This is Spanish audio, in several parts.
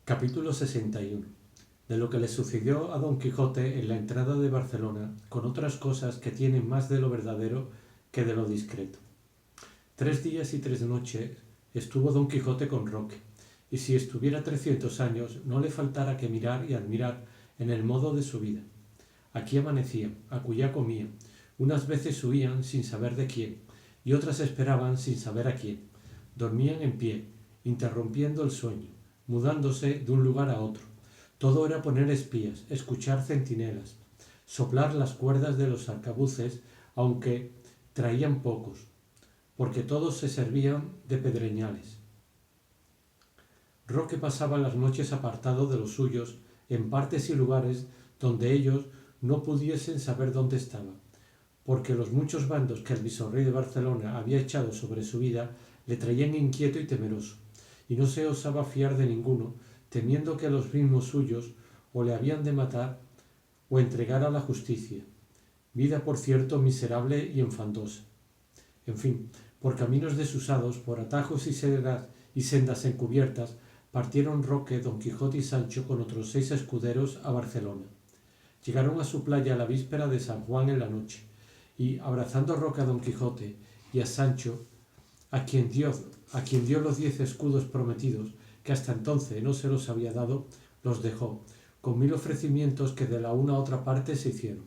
Capítulo 61. De lo que le sucedió a Don Quijote en la entrada de Barcelona, con otras cosas que tienen más de lo verdadero que de lo discreto. 3 días y 3 noches estuvo Don Quijote con Roque, y si estuviera 300 años no le faltara que mirar y admirar en el modo de su vida. Aquí amanecían, acullá comían, unas veces huían sin saber de quién, y otras esperaban sin saber a quién. Dormían en pie, interrumpiendo el sueño, mudándose de un lugar a otro. Todo era poner espías, escuchar centinelas, soplar las cuerdas de los arcabuces, aunque traían pocos, porque todos se servían de pedreñales. Roque pasaba las noches apartado de los suyos, en partes y lugares donde ellos no pudiesen saber dónde estaba, porque los muchos bandos que el visorrey de Barcelona había echado sobre su vida le traían inquieto y temeroso, y no se osaba fiar de ninguno, temiendo que los mismos suyos o le habían de matar o entregar a la justicia. Vida, por cierto, miserable y enfandosa. En fin, por caminos desusados, por atajos y sendas encubiertas, partieron Roque, Don Quijote y Sancho con otros 6 escuderos a Barcelona. Llegaron a su playa a la víspera de San Juan en la noche, y abrazando Roque a Don Quijote y a Sancho, a quien dio los 10 escudos prometidos, que hasta entonces no se los había dado, los dejó, con 1000 ofrecimientos que de la una a otra parte se hicieron.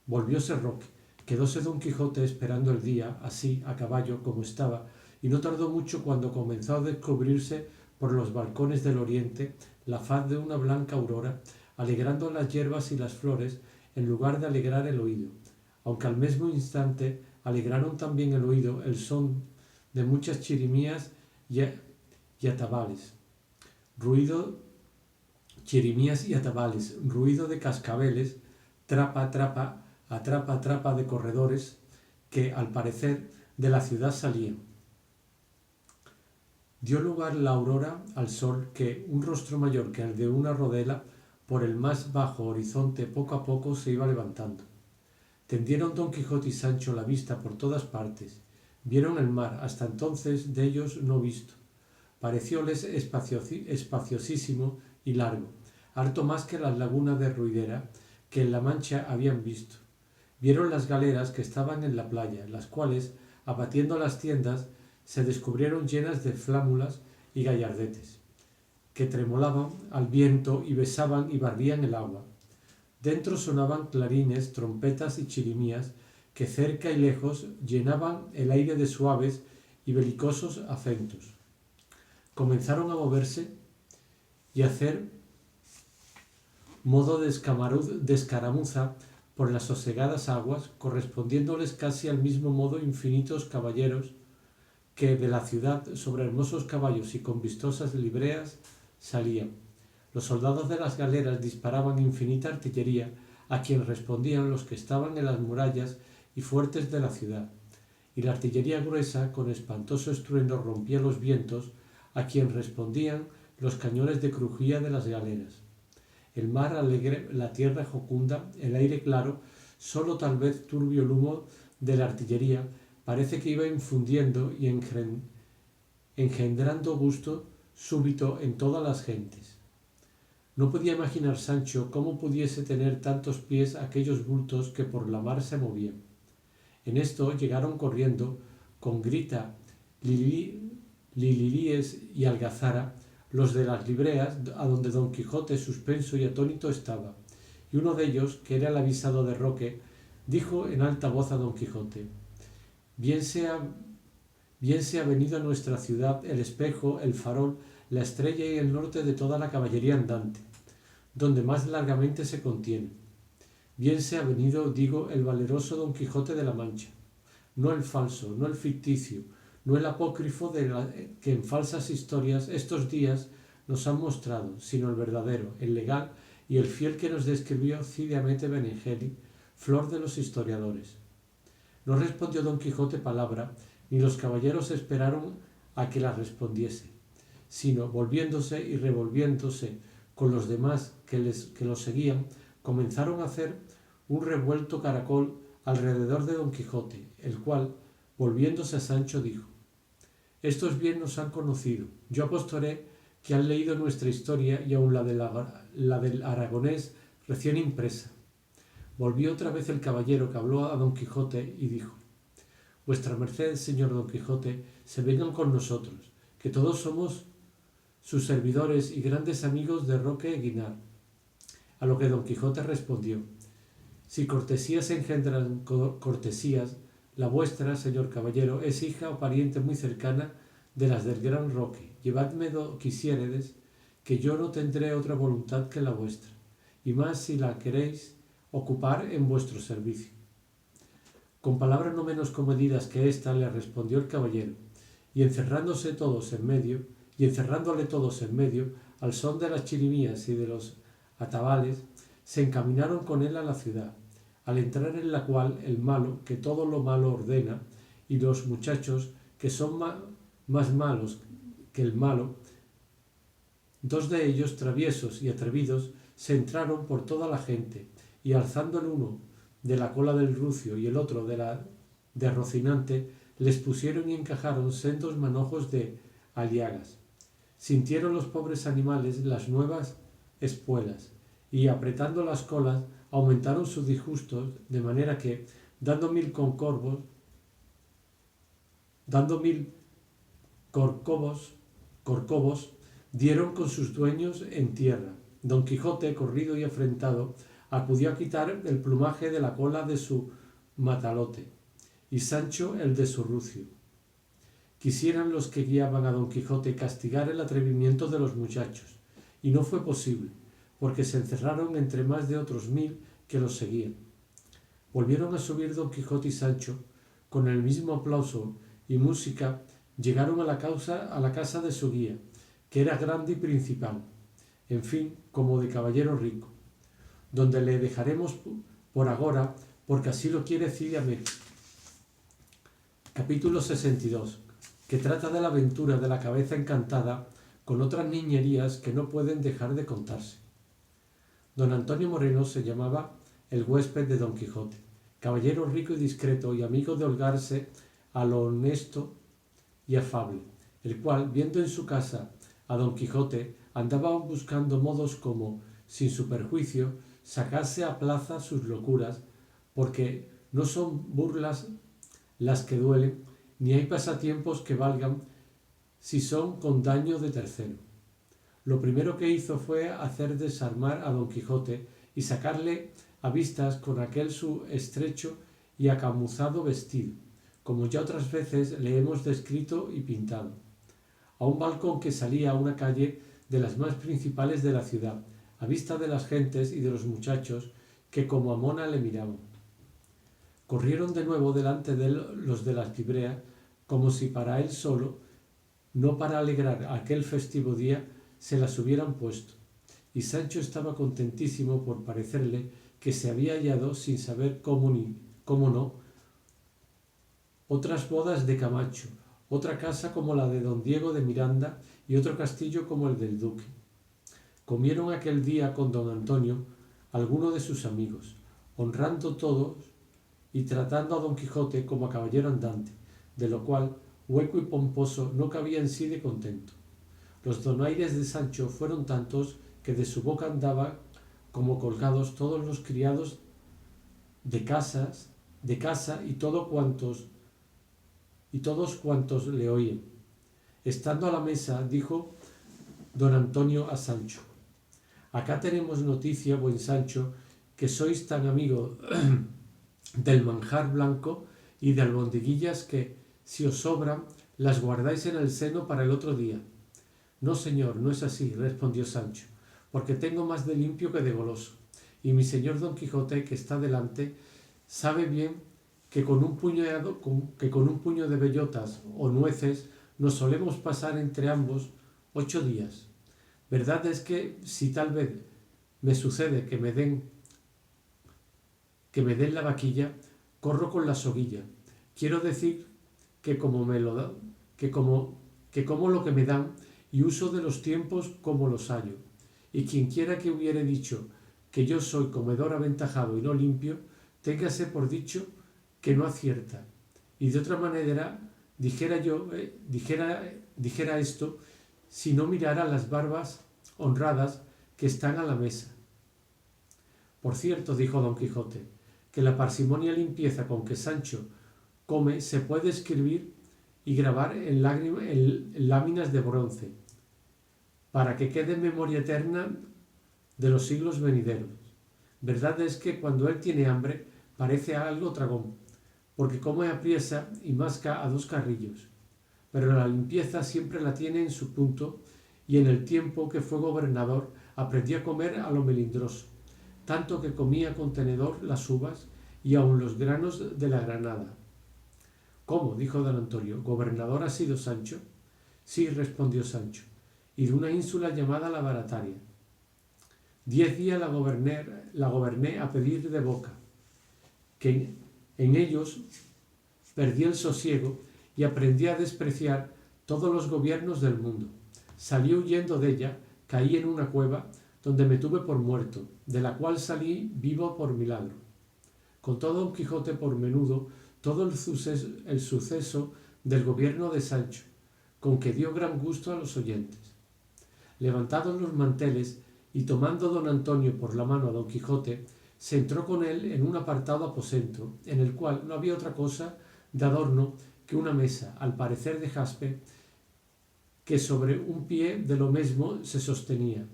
Volvióse Roque, quedóse Don Quijote esperando el día, así, a caballo, como estaba, y no tardó mucho cuando comenzó a descubrirse por los balcones del oriente la faz de una blanca aurora, alegrando las hierbas y las flores, en lugar de alegrar el oído, aunque al mismo instante alegraron también el oído el son de muchas chirimías y atabales, ruido de cascabeles, trapa, trapa, atrapa, trapa de corredores que, al parecer, de la ciudad salían. Dio lugar la aurora al sol que, un rostro mayor que el de una rodela, por el más bajo horizonte poco a poco se iba levantando. Tendieron Don Quijote y Sancho la vista por todas partes. Vieron el mar, hasta entonces de ellos no visto. Parecióles espaciosísimo y largo, harto más que las lagunas de Ruidera que en la Mancha habían visto. Vieron las galeras que estaban en la playa, las cuales, abatiendo las tiendas, se descubrieron llenas de flámulas y gallardetes, que tremolaban al viento y besaban y barrían el agua. Dentro sonaban clarines, trompetas y chirimías, que cerca y lejos llenaban el aire de suaves y belicosos acentos. Comenzaron a moverse y a hacer modo de escaramuza por las sosegadas aguas, correspondiéndoles casi al mismo modo infinitos caballeros que de la ciudad sobre hermosos caballos y con vistosas libreas salían. Los soldados de las galeras disparaban infinita artillería, a quien respondían los que estaban en las murallas y fuertes de la ciudad, y la artillería gruesa con espantoso estruendo rompía los vientos, a quien respondían los cañones de crujía de las galeras. El mar alegre, la tierra jocunda, el aire claro, solo tal vez turbio el humo de la artillería, parece que iba infundiendo y engendrando gusto súbito en todas las gentes. No podía imaginar Sancho cómo pudiese tener tantos pies aquellos bultos que por la mar se movían. En esto llegaron corriendo, con grita, Lilíes y Algazara, los de las libreas, a donde Don Quijote suspenso y atónito estaba, y uno de ellos, que era el avisado de Roque, dijo en alta voz a Don Quijote: bien se ha venido a nuestra ciudad el espejo, el farol, la estrella y el norte de toda la caballería andante, donde más largamente se contiene. Bien se ha venido, digo, el valeroso Don Quijote de la Mancha, no el falso, no el ficticio, no el apócrifo que en falsas historias estos días nos han mostrado, sino el verdadero, el legal y el fiel que nos describió Cide Hamete Benengeli, flor de los historiadores. No respondió Don Quijote palabra, ni los caballeros esperaron a que la respondiese, sino, volviéndose y revolviéndose con los demás que los seguían, comenzaron a hacer un revuelto caracol alrededor de Don Quijote, el cual, volviéndose a Sancho, dijo: estos bien nos han conocido. Yo apostaré que han leído nuestra historia y aun la del aragonés recién impresa. Volvió otra vez el caballero que habló a don Quijote y dijo: Vuestra merced, señor don Quijote, se vengan con nosotros, que todos somos sus servidores y grandes amigos de Roque Guinart. A lo que don Quijote respondió: Si cortesías engendran cortesías, la vuestra, señor caballero, es hija o pariente muy cercana de las del gran Roque. Llevadme do quisiéredes, que yo no tendré otra voluntad que la vuestra, y más si la queréis ocupar en vuestro servicio. Con palabras no menos comedidas que ésta le respondió el caballero, y encerrándole todos en medio, al son de las chirimías y de los atabales, se encaminaron con él a la ciudad, al entrar en la cual el malo, que todo lo malo ordena, y los muchachos, que son más malos que el malo, dos de ellos traviesos y atrevidos, se entraron por toda la gente, y alzando el uno de la cola del rucio y el otro de la de Rocinante, les pusieron y encajaron sendos manojos de aliagas. Sintieron los pobres animales las nuevas espuelas, y apretando las colas aumentaron sus disgustos, de manera que, dando mil corcovos, dieron con sus dueños en tierra. Don Quijote, corrido y afrentado, acudió a quitar el plumaje de la cola de su matalote, y Sancho el de su rucio. Quisieran los que guiaban a don Quijote castigar el atrevimiento de los muchachos, y no fue posible, porque se encerraron entre más de otros 1000 que los seguían. Volvieron a subir don Quijote y Sancho, con el mismo aplauso y música, llegaron a la casa de su guía, que era grande y principal, en fin, como de caballero rico, donde le dejaremos por agora, porque así lo quiere Cide Hamete. Capítulo 62, que trata de la aventura de la cabeza encantada, con otras niñerías que no pueden dejar de contarse. Don Antonio Moreno se llamaba el huésped de don Quijote, caballero rico y discreto y amigo de holgarse a lo honesto y afable, el cual, viendo en su casa a don Quijote, andaba buscando modos como, sin su perjuicio, sacase a plaza sus locuras, porque no son burlas las que duelen, ni hay pasatiempos que valgan si son con daño de tercero. Lo primero que hizo fue hacer desarmar a don Quijote y sacarle a vistas con aquel su estrecho y acamuzado vestido, como ya otras veces le hemos descrito y pintado, a un balcón que salía a una calle de las más principales de la ciudad, a vista de las gentes y de los muchachos que como a mona le miraban. Corrieron de nuevo delante de él los de las libreas, como si para él solo, no para alegrar aquel festivo día, se las hubieran puesto, y Sancho estaba contentísimo por parecerle que se había hallado, sin saber cómo no, otras bodas de Camacho, otra casa como la de don Diego de Miranda y otro castillo como el del duque. Comieron aquel día con don Antonio alguno de sus amigos, honrando todos y tratando a don Quijote como a caballero andante, de lo cual, hueco y pomposo, no cabía en sí de contento. Los donaires de Sancho fueron tantos que de su boca andaban como colgados todos los criados de casa y todos cuantos le oían. Estando a la mesa, dijo don Antonio a Sancho: Acá tenemos noticia, buen Sancho, que sois tan amigo del manjar blanco y de albondiguillas que, si os sobran, las guardáis en el seno para el otro día. No, señor, no es así, respondió Sancho, porque tengo más de limpio que de goloso, y mi señor don Quijote, que está delante, sabe bien que con un puño de bellotas o nueces nos solemos pasar entre ambos 8 días. Verdad es que si tal vez me sucede que me den la vaquilla, corro con la soguilla. Quiero decir que como lo que me dan, y uso de los tiempos como los hallo. Y quienquiera que hubiere dicho que yo soy comedor aventajado y no limpio, téngase por dicho que no acierta. Y de otra manera dijera esto, si no mirara las barbas honradas que están a la mesa. Por cierto, dijo don Quijote, que la parsimonia y limpieza con que Sancho come se puede escribir y grabar en láminas de bronce, para que quede en memoria eterna de los siglos venideros. Verdad es que cuando él tiene hambre parece algo tragón, porque come apriesa y masca a dos carrillos, pero la limpieza siempre la tiene en su punto, y en el tiempo que fue gobernador aprendió a comer a lo melindroso, tanto que comía con tenedor las uvas y aun los granos de la granada. ¿Cómo? Dijo don Antonio. ¿Gobernador ha sido Sancho? Sí, respondió Sancho, y de una ínsula llamada la Barataria. 10 días la goberné a pedir de boca, que en ellos perdí el sosiego y aprendí a despreciar todos los gobiernos del mundo. Salí huyendo de ella, caí en una cueva donde me tuve por muerto, de la cual salí vivo por milagro. Contó don Quijote por menudo todo el suceso del gobierno de Sancho, con que dio gran gusto a los oyentes. Levantados los manteles y tomando don Antonio por la mano a don Quijote, se entró con él en un apartado aposento, en el cual no había otra cosa de adorno que una mesa, al parecer de jaspe, que sobre un pie de lo mesmo se sostenía,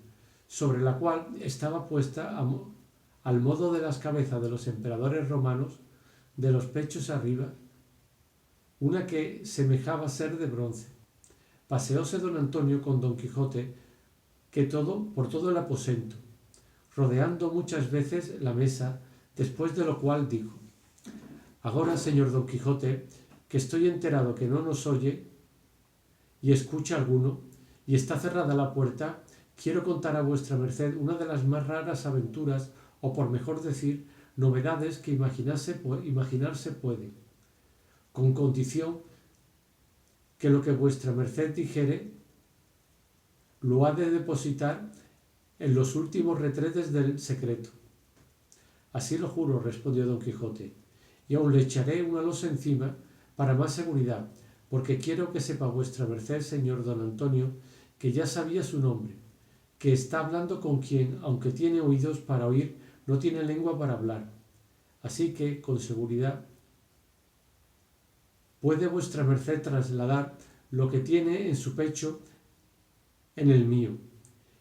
sobre la cual estaba puesta al modo de las cabezas de los emperadores romanos, de los pechos arriba, una que semejaba ser de bronce. Paseóse don Antonio con don Quijote por todo el aposento, rodeando muchas veces la mesa, después de lo cual dijo: Agora, señor don Quijote, que estoy enterado que no nos oye y escucha alguno, y está cerrada la puerta, quiero contar a vuestra merced una de las más raras aventuras, o por mejor decir, novedades que imaginarse puede, con condición que lo que vuestra merced dijere lo ha de depositar en los últimos retretes del secreto. Así lo juro, respondió don Quijote, y aun le echaré una losa encima para más seguridad, porque quiero que sepa vuestra merced, señor don Antonio, que ya sabía su nombre, que está hablando con quien, aunque tiene oídos para oír, no tiene lengua para hablar. Así que, con seguridad, puede vuestra merced trasladar lo que tiene en su pecho en el mío,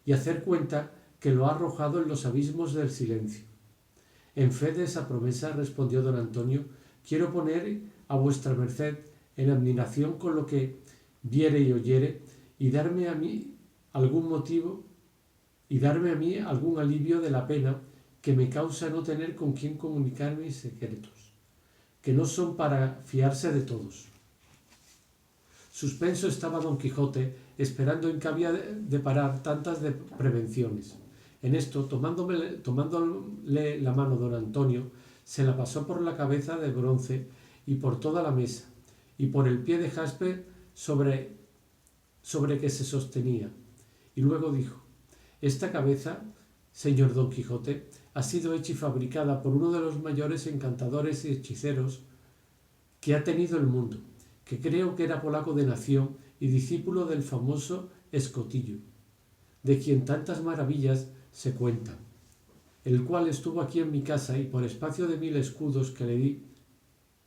y hacer cuenta que lo ha arrojado en los abismos del silencio. En fe de esa promesa, respondió don Antonio, quiero poner a vuestra merced en admiración con lo que viere y oyere, y darme a mí algún alivio de la pena que me causa no tener con quien comunicar mis secretos, que no son para fiarse de todos. Suspenso estaba don Quijote, esperando en qué había de parar tantas prevenciones. En esto, tomándole la mano don Antonio, se la pasó por la cabeza de bronce y por toda la mesa, y por el pie de jaspe sobre que se sostenía, y luego dijo: Esta cabeza, señor don Quijote, ha sido hecha y fabricada por uno de los mayores encantadores y hechiceros que ha tenido el mundo, que creo que era polaco de nación y discípulo del famoso Escotillo, de quien tantas maravillas se cuentan, el cual estuvo aquí en mi casa, y por espacio de 1000 escudos que le di,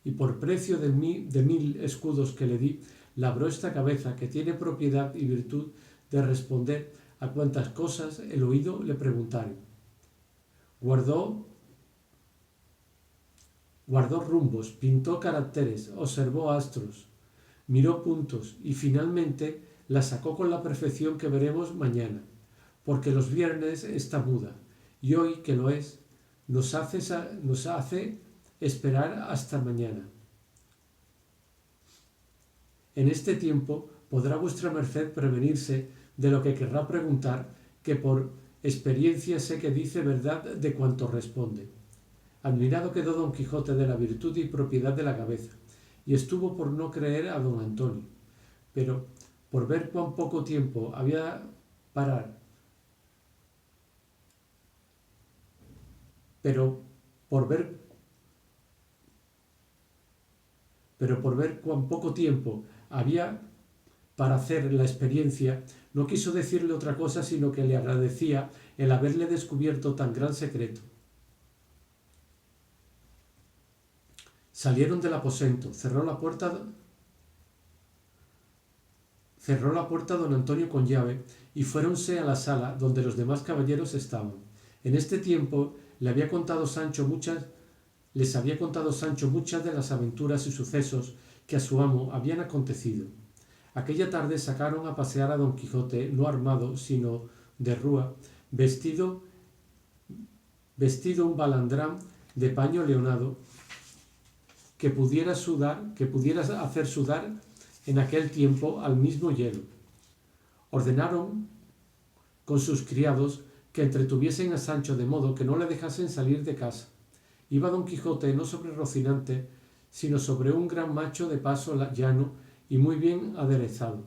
y por precio de 1000 escudos que le di, labró esta cabeza, que tiene propiedad y virtud de responder a cuantas cosas el oído le preguntare. Guardó rumbos, pintó caracteres, observó astros, miró puntos y finalmente la sacó con la perfección que veremos mañana, porque los viernes está muda y hoy, que lo es, nos hace esperar hasta mañana. En este tiempo podrá vuestra merced prevenirse de lo que querrá preguntar, que por experiencia sé que dice verdad de cuanto responde. Admirado quedó don Quijote de la virtud y propiedad de la cabeza, y estuvo por no creer a don Antonio, pero por ver cuán poco tiempo había para hacer la experiencia, no quiso decirle otra cosa sino que le agradecía el haberle descubierto tan gran secreto. Salieron del aposento, cerró la puerta don Antonio con llave y fuéronse a la sala donde los demás caballeros estaban. En este tiempo les había contado Sancho muchas de las aventuras y sucesos que a su amo habían acontecido. Aquella tarde sacaron a pasear a don Quijote, no armado, sino de rúa, vestido un balandrán de paño leonado que pudiera hacer sudar en aquel tiempo al mismo hielo. Ordenaron con sus criados que entretuviesen a Sancho de modo que no le dejasen salir de casa. Iba don Quijote no sobre Rocinante, sino sobre un gran macho de paso llano y muy bien aderezado.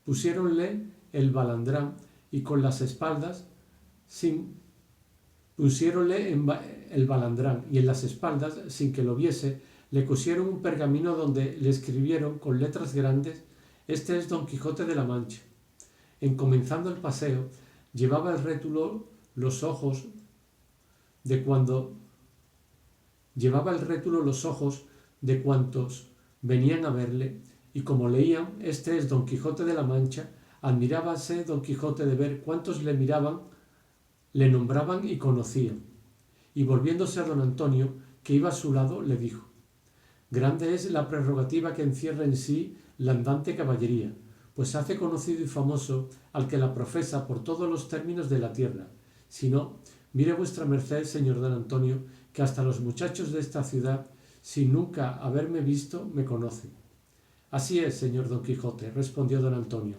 Pusiéronle el balandrán y con las espaldas el balandrán y en las espaldas, sin que lo viese, le cosieron un pergamino donde le escribieron con letras grandes: «Este es Don Quijote de la Mancha». En comenzando el paseo, llevaba el rétulo los ojos de cuantos venían a verle, y como leían «Este es Don Quijote de la Mancha», admirábase Don Quijote de ver cuántos le miraban, le nombraban y conocían. Y volviéndose a don Antonio, que iba a su lado, le dijo: «Grande es la prerrogativa que encierra en sí la andante caballería, pues hace conocido y famoso al que la profesa por todos los términos de la tierra. Si no, mire vuestra merced, señor don Antonio, que hasta los muchachos de esta ciudad, sin nunca haberme visto, me conocen». «Así es, señor don Quijote», respondió don Antonio,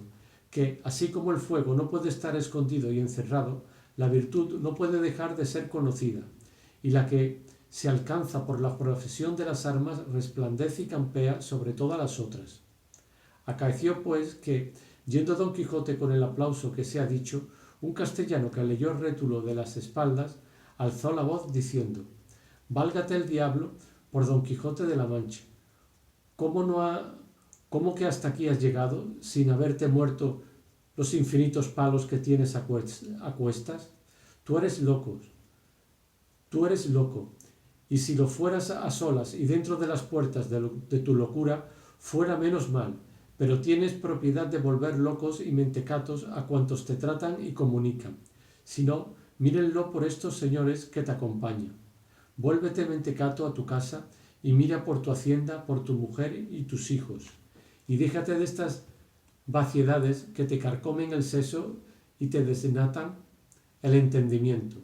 «que, así como el fuego no puede estar escondido y encerrado, la virtud no puede dejar de ser conocida, y la que se alcanza por la profesión de las armas resplandece y campea sobre todas las otras». Acaeció, pues, que, yendo don Quijote con el aplauso que se ha dicho, un castellano que leyó el rétulo de las espaldas alzó la voz diciendo: «Válgate el diablo por Don Quijote de la Mancha. ¿Cómo que hasta aquí has llegado sin haberte muerto los infinitos palos que tienes a cuestas? Tú eres loco, y si lo fueras a solas y dentro de las puertas de tu locura, fuera menos mal, pero tienes propiedad de volver locos y mentecatos a cuantos te tratan y comunican. Si no, mírenlo por estos señores que te acompañan. Vuélvete mentecato a tu casa y mira por tu hacienda, por tu mujer y tus hijos, y déjate de estas vaciedades que te carcomen el seso y te desnatan el entendimiento».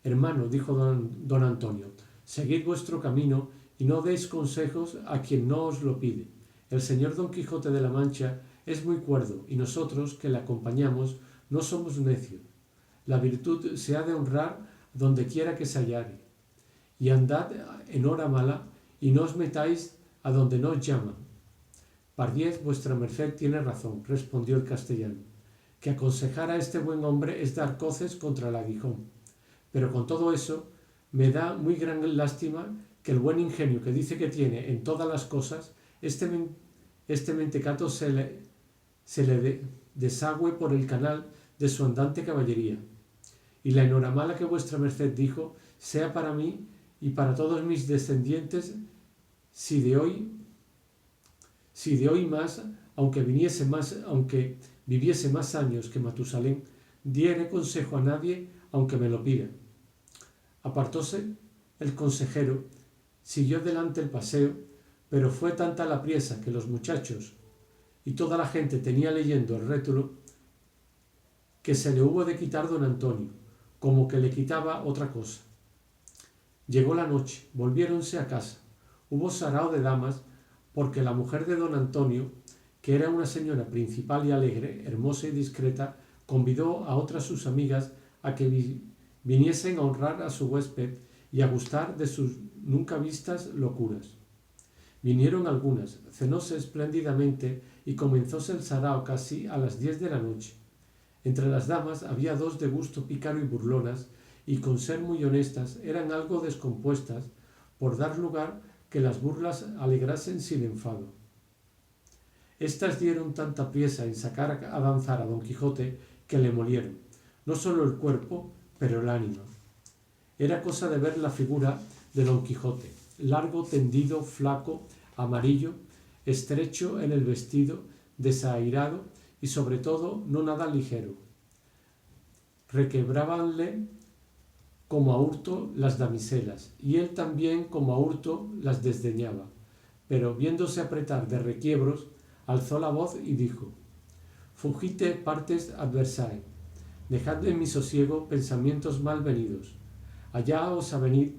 «Hermano», dijo don Antonio, «seguid vuestro camino y no deis consejos a quien no os lo pide. El señor Don Quijote de la Mancha es muy cuerdo, y nosotros, que le acompañamos, no somos necios. La virtud se ha de honrar donde quiera que se hallare. Y andad en hora mala, y no os metáis a donde no os llaman». «Pardiez, vuestra merced tiene razón», respondió el castellano, «que aconsejar a este buen hombre es dar coces contra el aguijón. Pero con todo eso, me da muy gran lástima que el buen ingenio que dice que tiene en todas las cosas, este mentecato se le desagüe por el canal de su andante caballería. Y la enhoramala que vuestra merced dijo sea para mí y para todos mis descendientes, si de hoy más, aunque viviese más años que Matusalén, diere consejo a nadie, aunque me lo pida». Apartóse el consejero, siguió delante el paseo, pero fue tanta la priesa que los muchachos y toda la gente tenía leyendo el rétulo, que se le hubo de quitar don Antonio, como que le quitaba otra cosa. Llegó la noche, volviéronse a casa. Hubo sarao de damas, porque la mujer de don Antonio, que era una señora principal y alegre, hermosa y discreta, convidó a otras sus amigas a que viniesen a honrar a su huésped y a gustar de sus nunca vistas locuras. Vinieron algunas, cenóse espléndidamente y comenzóse el sarao casi a las 10 de la noche. Entre las damas había dos de gusto pícaro y burlonas, y con ser muy honestas eran algo descompuestas por dar lugar que las burlas alegrasen sin enfado. Estas dieron tanta priesa en sacar a danzar a Don Quijote que le molieron, no solo el cuerpo, pero el ánima. Era cosa de ver la figura de Don Quijote, largo, tendido, flaco, amarillo, estrecho en el vestido, desairado y sobre todo no nada ligero. Requebrábanle como a hurto las damiselas, y él también como a hurto las desdeñaba. Pero viéndose apretar de requiebros, alzó la voz y dijo: Fugite partes adversae, dejad en mi sosiego pensamientos mal venidos. Allá os avenid,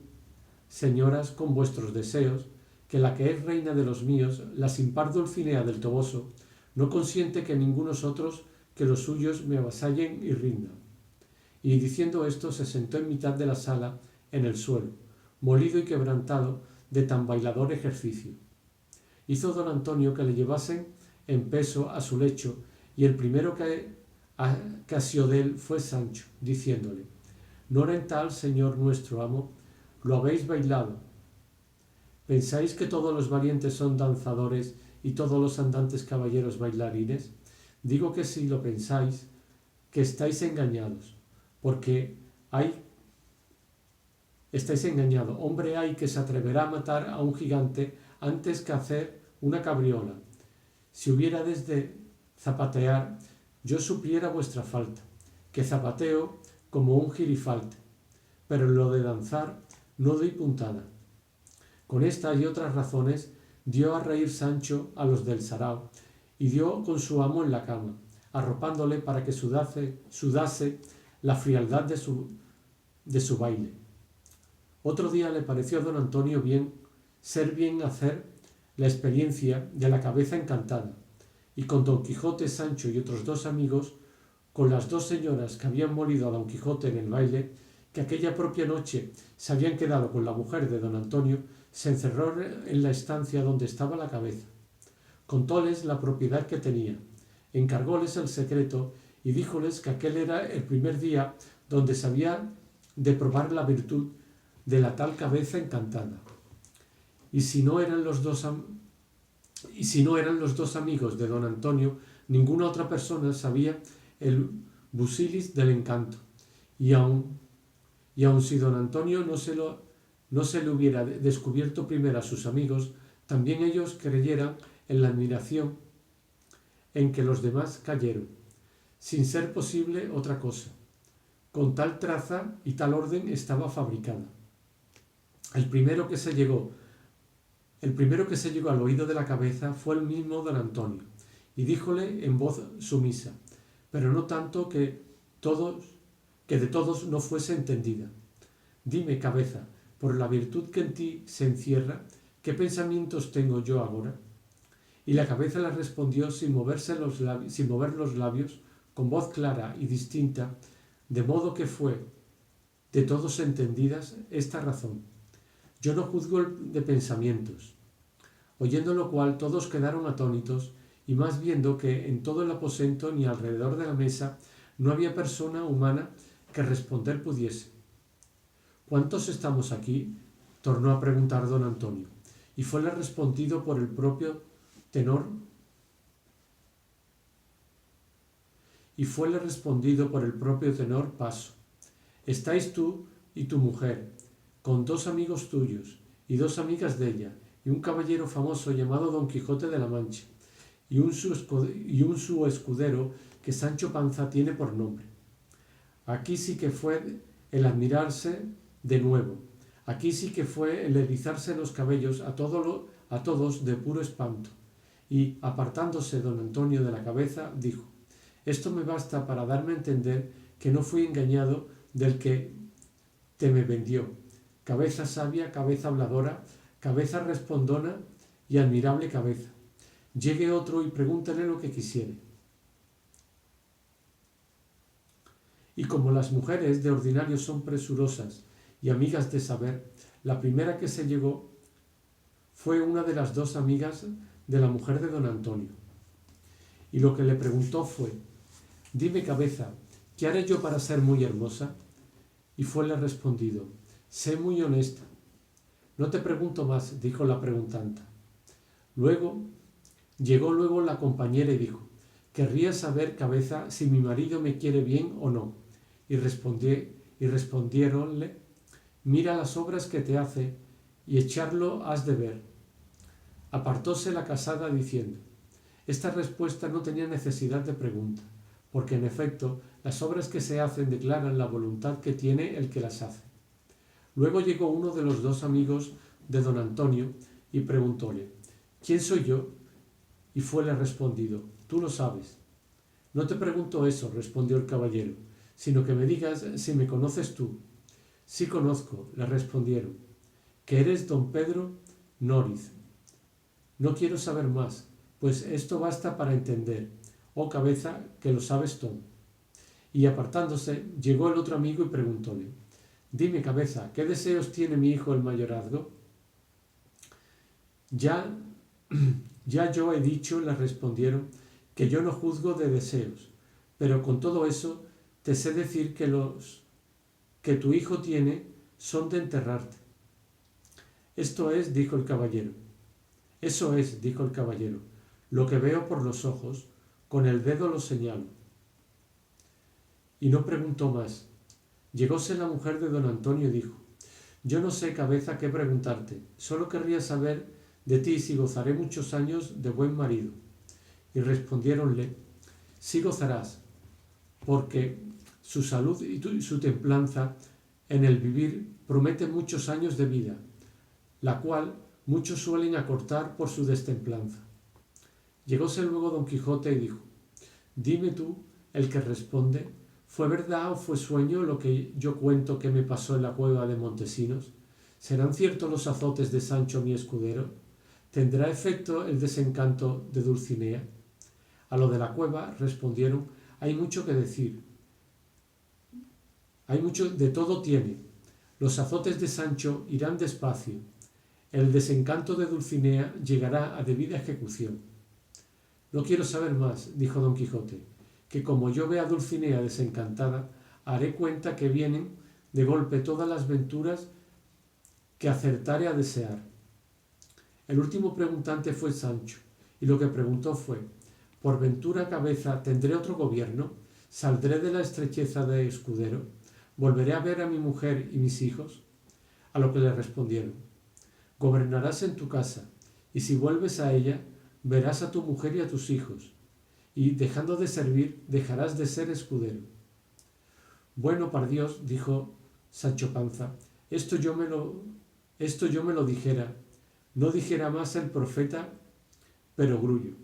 señoras, con vuestros deseos, que la que es reina de los míos, la sin par Dulcinea del Toboso, no consiente que ningunos otros que los suyos me avasallen y rindan. Y diciendo esto se sentó en mitad de la sala, en el suelo, molido y quebrantado de tan bailador ejercicio. Hizo don Antonio que le llevasen en peso a su lecho, y el primero que asió de él fue Sancho, diciéndole: ¿No era en tal, señor nuestro amo? ¿Lo habéis bailado? ¿Pensáis que todos los valientes son danzadores y todos los andantes caballeros bailarines? Digo que si lo pensáis, que estáis engañados, porque estáis engañados. Hombre hay que se atreverá a matar a un gigante antes que hacer una cabriola. Si hubiérades de zapatear, yo supliera vuestra falta, que zapateo como un girifalte, pero en lo de danzar no doy puntada. Con estas y otras razones dio a reír Sancho a los del sarao, y dio con su amo en la cama, arropándole para que sudase la frialdad de su baile. Otro día le pareció a don Antonio bien hacer la experiencia de la cabeza encantada, y con Don Quijote, Sancho y otros dos amigos, con las dos señoras que habían molido a Don Quijote en el baile, que aquella propia noche se habían quedado con la mujer de don Antonio, se encerró en la estancia donde estaba la cabeza. Contóles la propiedad que tenía, encargóles el secreto y díjoles que aquel era el primer día donde se había de probar la virtud de la tal cabeza encantada. Y si no eran los dos amigos de don Antonio, ninguna otra persona sabía el busilis del encanto. Y aun si don Antonio no se le hubiera descubierto primero a sus amigos, también ellos creyeran en la admiración en que los demás cayeron, sin ser posible otra cosa. Con tal traza y tal orden estaba fabricada. El primero que se llegó al oído de la cabeza fue el mismo don Antonio, y díjole en voz sumisa, pero no tanto que de todos no fuese entendida: Dime, cabeza, por la virtud que en ti se encierra, ¿qué pensamientos tengo yo ahora? Y la cabeza le respondió sin mover los labios, con voz clara y distinta, de modo que fue de todos entendidas esta razón: Yo no juzgo de pensamientos. Oyendo lo cual todos quedaron atónitos, y más viendo que en todo el aposento ni alrededor de la mesa no había persona humana que responder pudiese. ¿Cuántos estamos aquí?, tornó a preguntar don Antonio, y fuele respondido por el propio tenor Paso. Estáis tú y tu mujer, con dos amigos tuyos y dos amigas de ella, y un caballero famoso llamado Don Quijote de la Mancha, y un su escudero que Sancho Panza tiene por nombre. Aquí sí que fue el admirarse de nuevo, aquí sí que fue el erizarse los cabellos a todos de puro espanto, y apartándose don Antonio de la cabeza, dijo: Esto me basta para darme a entender que no fui engañado del que te me vendió. Cabeza sabia, cabeza habladora, cabeza respondona y admirable cabeza. Llegue otro y pregúntele lo que quisiere. Y como las mujeres de ordinario son presurosas y amigas de saber, la primera que se llegó fue una de las dos amigas de la mujer de don Antonio. Y lo que le preguntó fue: Dime, cabeza, ¿qué haré yo para ser muy hermosa? Y fuele respondido: Sé muy honesta. No te pregunto más, dijo la preguntanta. Luego Llegó luego la compañera y dijo: «Querría saber, cabeza, si mi marido me quiere bien o no». Y respondiéronle: «Mira las obras que te hace, y echarlo has de ver». Apartóse la casada diciendo: «Esta respuesta no tenía necesidad de pregunta, porque en efecto las obras que se hacen declaran la voluntad que tiene el que las hace». Luego llegó uno de los dos amigos de don Antonio y preguntóle: «¿Quién soy yo?». Y fuele respondido: «Tú lo sabes». «No te pregunto eso», respondió el caballero, «sino que me digas si me conoces tú». «Sí conozco», le respondieron, «que eres don Pedro Noriz». «No quiero saber más, pues esto basta para entender, oh cabeza, que lo sabes todo». Y apartándose, llegó el otro amigo y preguntóle: «Dime, cabeza, ¿qué deseos tiene mi hijo el mayorazgo?». Ya yo he dicho», le respondieron, «que yo no juzgo de deseos, pero con todo eso te sé decir que los que tu hijo tiene son de enterrarte». «Eso es», dijo el caballero, «lo que veo por los ojos, con el dedo lo señalo». Y no preguntó más. Llegóse la mujer de don Antonio y dijo: «Yo no sé, cabeza, qué preguntarte, solo querría saber de ti si gozaré muchos años de buen marido». Y respondiéronle: «Sí gozarás, porque su salud y su templanza en el vivir prometen muchos años de vida, la cual muchos suelen acortar por su destemplanza». Llegóse luego don Quijote y dijo: «Dime tú, el que responde, ¿fue verdad o fue sueño lo que yo cuento que me pasó en la cueva de Montesinos? ¿Serán ciertos los azotes de Sancho mi escudero? ¿Tendrá efecto el desencanto de Dulcinea?». A lo de la cueva respondieron: «Hay mucho que decir, hay mucho, de todo tiene. Los azotes de Sancho irán despacio, el desencanto de Dulcinea llegará a debida ejecución». «No quiero saber más», dijo don Quijote, «que como yo vea a Dulcinea desencantada, haré cuenta que vienen de golpe todas las venturas que acertare a desear». El último preguntante fue Sancho, y lo que preguntó fue: «¿Por ventura, cabeza, tendré otro gobierno? ¿Saldré de la estrecheza de escudero? ¿Volveré a ver a mi mujer y mis hijos?». A lo que le respondieron: «Gobernarás en tu casa, y si vuelves a ella, verás a tu mujer y a tus hijos, y dejando de servir, dejarás de ser escudero». «Bueno, par Dios», dijo Sancho Panza, esto yo me lo dijera, no dijera más el profeta Perogrullo».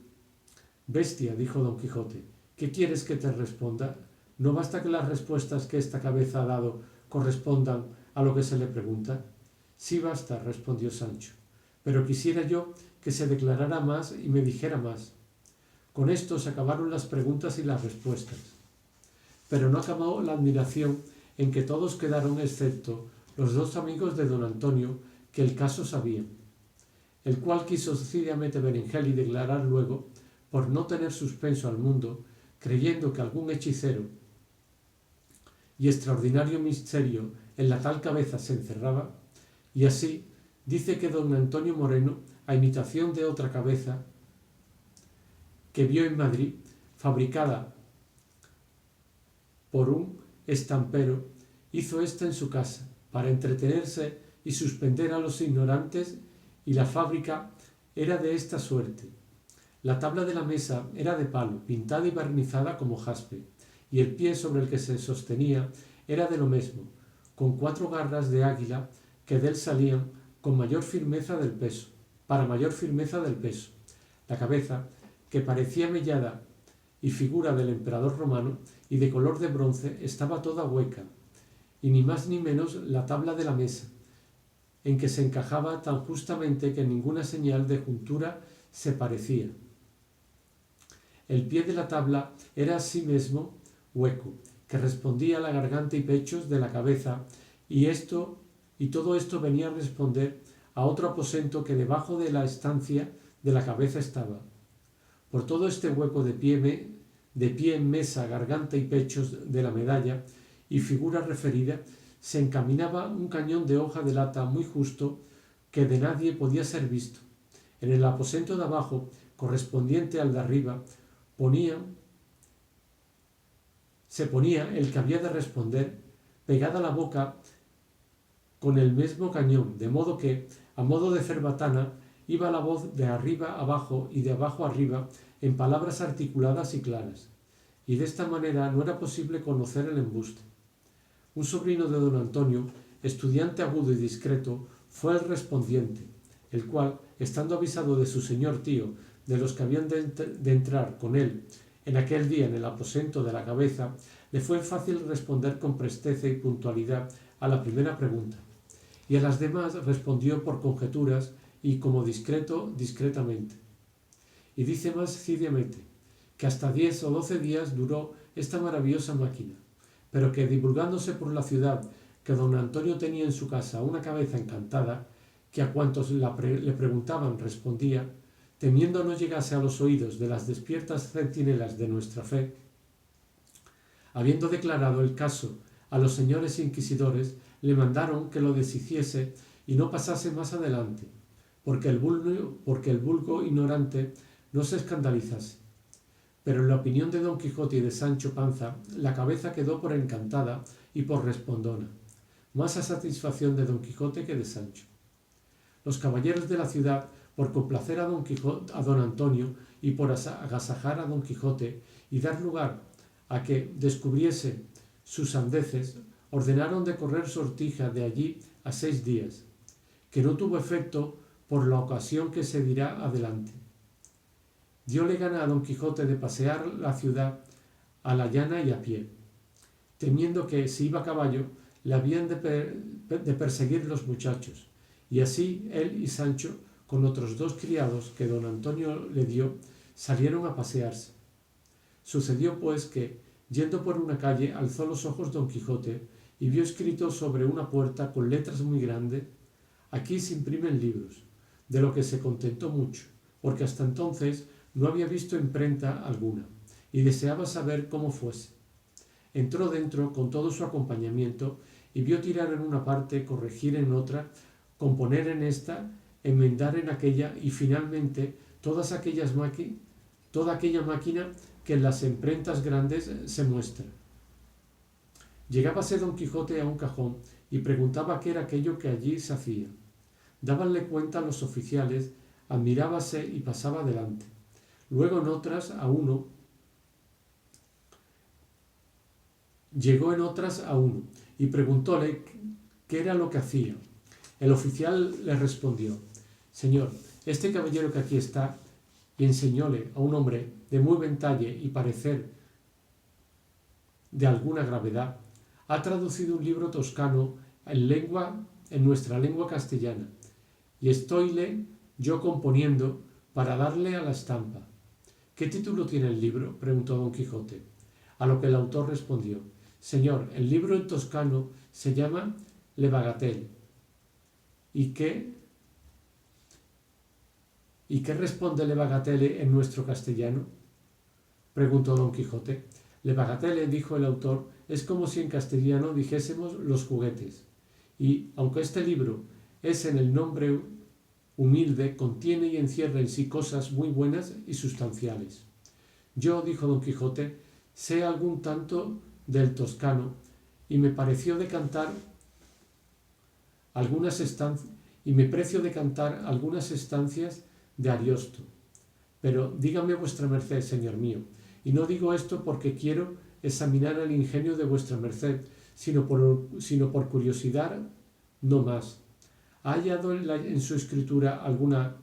«Bestia», dijo don Quijote, «¿qué quieres que te responda? ¿No basta que las respuestas que esta cabeza ha dado correspondan a lo que se le pregunta?». «Sí basta», respondió Sancho, «pero quisiera yo que se declarara más y me dijera más». Con esto se acabaron las preguntas y las respuestas, pero no acabó la admiración en que todos quedaron excepto los dos amigos de don Antonio que el caso sabían, el cual quiso sencillamente Berenjel y declarar luego, por no tener suspenso al mundo, creyendo que algún hechicero y extraordinario misterio en la tal cabeza se encerraba, y así dice que don Antonio Moreno, a imitación de otra cabeza que vio en Madrid, fabricada por un estampero, hizo ésta en su casa, para entretenerse y suspender a los ignorantes, y la fábrica era de esta suerte: la tabla de la mesa era de palo, pintada y barnizada como jaspe, y el pie sobre el que se sostenía era de lo mismo, con 4 garras de águila que de él salían con mayor firmeza del peso, para mayor firmeza del peso. La cabeza, que parecía mellada y figura del emperador romano y de color de bronce, estaba toda hueca, y ni más ni menos la tabla de la mesa, en que se encajaba tan justamente que ninguna señal de juntura se parecía. El pie de la tabla era asimismo hueco, que respondía a la garganta y pechos de la cabeza, y todo esto venía a responder a otro aposento que debajo de la estancia de la cabeza estaba. Por todo este hueco de pie en mesa, garganta y pechos de la medalla y figura referida, se encaminaba un cañón de hoja de lata muy justo, que de nadie podía ser visto. En el aposento de abajo correspondiente al de arriba, se ponía el que había de responder pegada a la boca con el mismo cañón, de modo que, a modo de cerbatana, iba la voz de arriba abajo y de abajo arriba en palabras articuladas y claras, y de esta manera no era posible conocer el embuste. Un sobrino de don Antonio, estudiante agudo y discreto, fue el respondiente, el cual, estando avisado de su señor tío de los que habían de entrar con él en aquel día en el aposento de la cabeza, le fue fácil responder con presteza y puntualidad a la primera pregunta, y a las demás respondió por conjeturas y como discretamente. Y dice más cidiamente que hasta 10 o 12 días duró esta maravillosa máquina, pero que divulgándose por la ciudad que don Antonio tenía en su casa una cabeza encantada, que a cuantos le preguntaban respondía, temiendo no llegase a los oídos de las despiertas centinelas de nuestra fe, habiendo declarado el caso a los señores inquisidores, le mandaron que lo deshiciese y no pasase más adelante, porque el vulgo ignorante no se escandalizase. Pero en la opinión de Don Quijote y de Sancho Panza, la cabeza quedó por encantada y por respondona, más a satisfacción de Don Quijote que de Sancho. Los caballeros de la ciudad, por complacer a don Antonio y por agasajar a Don Quijote y dar lugar a que descubriese sus sandeces, ordenaron de correr sortija de allí a 6 días, que no tuvo efecto por la ocasión que se dirá adelante. Diole gana a Don Quijote de pasear la ciudad a la llana y a pie, temiendo que, si iba a caballo, le habían de perseguir los muchachos, y así él y Sancho, con otros 2 criados que don Antonio le dio, salieron a pasearse. Sucedió pues que, yendo por una calle, alzó los ojos Don Quijote y vio escrito sobre una puerta con letras muy grandes: aquí se imprimen libros, de lo que se contentó mucho, porque hasta entonces no había visto imprenta alguna, y deseaba saber cómo fuese. Entró dentro con todo su acompañamiento y vio tirar en una parte, corregir en otra, componer en esta, enmendar en aquella y finalmente toda aquella máquina que en las imprentas grandes se muestra. Llegábase Don Quijote a un cajón y preguntaba qué era aquello que allí se hacía. Dábanle cuenta los oficiales, admirábase y pasaba adelante. Luego llegó en otras a uno y preguntóle qué era lo que hacía. El oficial le respondió: Señor, este caballero que aquí está, y enseñóle a un hombre de muy buen talle y parecer de alguna gravedad, ha traducido un libro toscano en nuestra lengua castellana, y estoyle yo componiendo para darle a la estampa. ¿Qué título tiene el libro?, preguntó Don Quijote, a lo que el autor respondió: Señor, el libro en toscano se llama Le Bagatelle. ¿Y qué responde Le Bagatelle en nuestro castellano?, preguntó Don Quijote. Le Bagatelle, dijo el autor, es como si en castellano dijésemos los juguetes, y, aunque este libro es en el nombre humilde, contiene y encierra en sí cosas muy buenas y sustanciales. Yo, dijo Don Quijote, sé algún tanto del toscano, y me precio de cantar algunas estancias de Ariosto. Pero dígame vuestra merced, señor mío, y no digo esto porque quiero examinar el ingenio de vuestra merced, sino por curiosidad, no más. ¿Ha hallado en su escritura alguna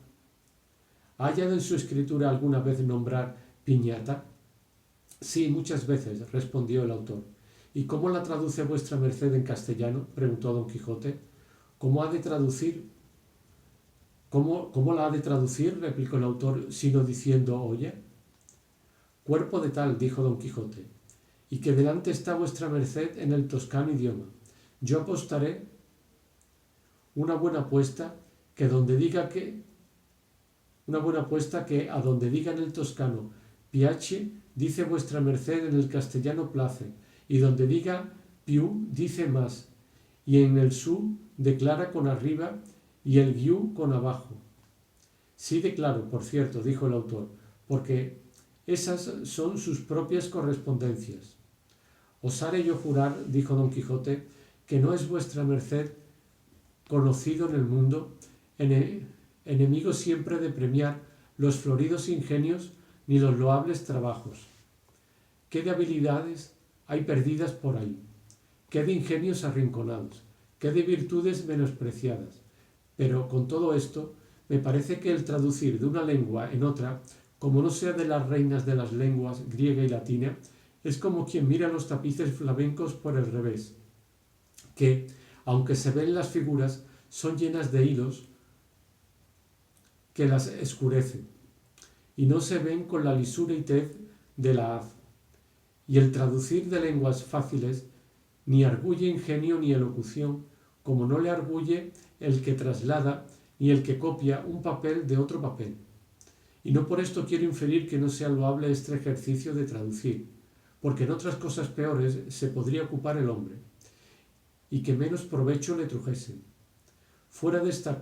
vez nombrar piñata? Sí, muchas veces, respondió el autor. ¿Y cómo la traduce vuestra merced en castellano?, preguntó Don Quijote. ¿Cómo la ha de traducir?, replicó el autor, sino diciendo oye. Cuerpo de tal, dijo Don Quijote, y que delante está vuestra merced en el toscano idioma. Yo apostaré una buena apuesta que a donde diga en el toscano piace, dice vuestra merced en el castellano place, y donde diga più, dice más, y en el su declara con arriba y el giu con abajo. Sí declaro, por cierto, dijo el autor, porque esas son sus propias correspondencias. Osaré yo jurar, dijo don Quijote, que no es vuestra merced conocido en el mundo, enemigo siempre de premiar los floridos ingenios ni los loables trabajos. ¿Qué de habilidades hay perdidas por ahí? ¿Qué de ingenios arrinconados? ¿Qué de virtudes menospreciadas? Pero con todo esto, me parece que el traducir de una lengua en otra, como no sea de las reinas de las lenguas griega y latina, es como quien mira los tapices flamencos por el revés, que, aunque se ven las figuras, son llenas de hilos que las escurecen, y no se ven con la lisura y tez de la haz. Y el traducir de lenguas fáciles ni arguye ingenio ni elocución, como no le arguye el que traslada ni el que copia un papel de otro papel. Y no por esto quiero inferir que no sea loable este ejercicio de traducir, porque en otras cosas peores se podría ocupar el hombre, y que menos provecho le trujesen. Fuera de esta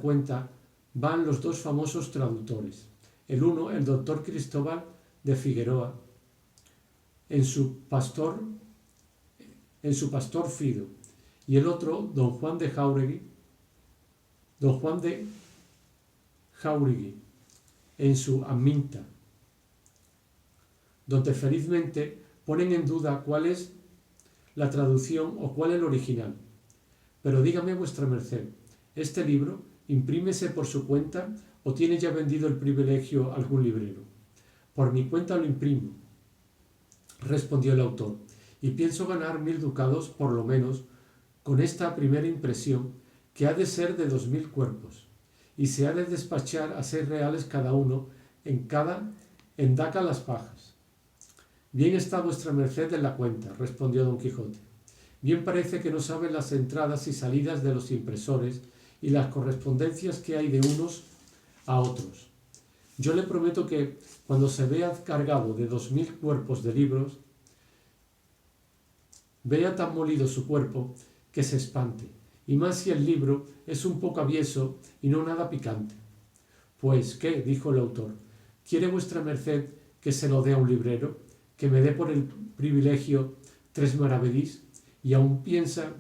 cuenta van los dos famosos traductores. El uno, el doctor Cristóbal de Figueroa, en su Pastor Fido, y el otro, don Juan de Jáuregui, en su Aminta, donde felizmente ponen en duda cuál es la traducción o cuál el original. Pero dígame vuestra merced, ¿este libro imprímese por su cuenta o tiene ya vendido el privilegio algún librero? Por mi cuenta lo imprimo, respondió el autor, y pienso ganar 1000 ducados por lo menos con esta primera impresión, que ha de ser de 2000 cuerpos, y se ha de despachar a 6 reales cada uno en daca las pajas. Bien está vuestra merced en la cuenta, respondió don Quijote. Bien parece que no sabe las entradas y salidas de los impresores y las correspondencias que hay de unos a otros. Yo le prometo que, cuando se vea cargado de 2000 cuerpos de libros, vea tan molido su cuerpo que se espante, y más si el libro es un poco avieso y no nada picante. Pues, ¿qué? Dijo el autor. ¿Quiere vuestra merced que se lo dé a un librero, que me dé por el privilegio 3 maravedís, y aún piensa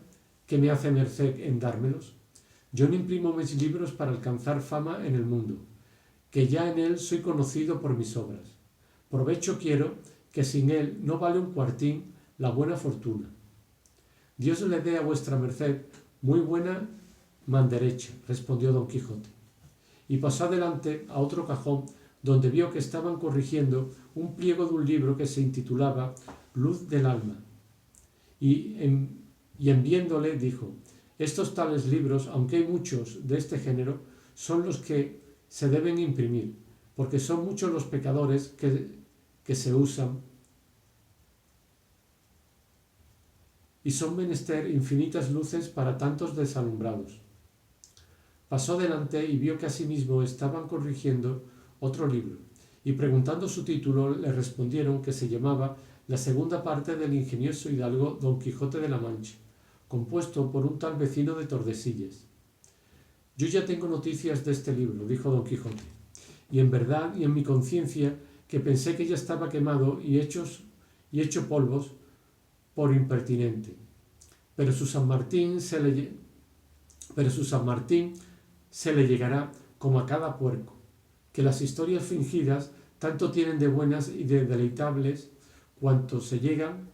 que me hace merced en dármelos? Yo no imprimo mis libros para alcanzar fama en el mundo, que ya en él soy conocido por mis obras. Provecho quiero, que sin él no vale un cuartín la buena fortuna. Dios le dé a vuestra merced muy buena manderecha, respondió don Quijote, y pasó adelante a otro cajón, donde vio que estaban corrigiendo un pliego de un libro que se intitulaba Luz del alma, y en viéndole dijo: estos tales libros, aunque hay muchos de este género, son los que se deben imprimir, porque son muchos los pecadores que se usan, y son menester infinitas luces para tantos desalumbrados. Pasó delante y vio que asimismo estaban corrigiendo otro libro, y preguntando su título le respondieron que se llamaba La segunda parte del ingenioso hidalgo Don Quijote de la Mancha, compuesto por un tal vecino de Tordesillas. Yo ya tengo noticias de este libro, dijo don Quijote, y en verdad y en mi conciencia que pensé que ya estaba quemado y hecho polvos por impertinente. Pero su San Martín se le llegará como a cada puerco, que las historias fingidas tanto tienen de buenas y de deleitables cuanto se llegan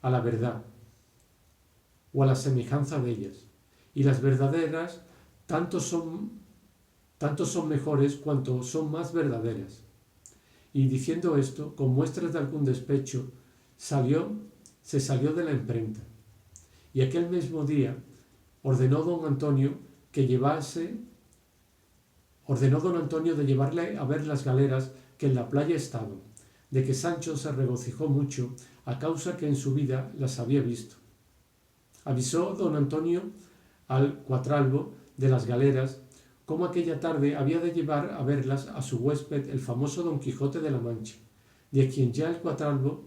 a la verdad o a la semejanza de ellas, y las verdaderas tanto son mejores cuanto son más verdaderas. Y diciendo esto, con muestras de algún despecho, se salió de la imprenta, y aquel mismo día ordenó don Antonio de llevarle a ver las galeras que en la playa estaban, de que Sancho se regocijó mucho a causa que en su vida las había visto. Avisó don Antonio al cuatralbo de las galeras cómo aquella tarde había de llevar a verlas a su huésped el famoso Don Quijote de la Mancha, de quien ya el cuatralbo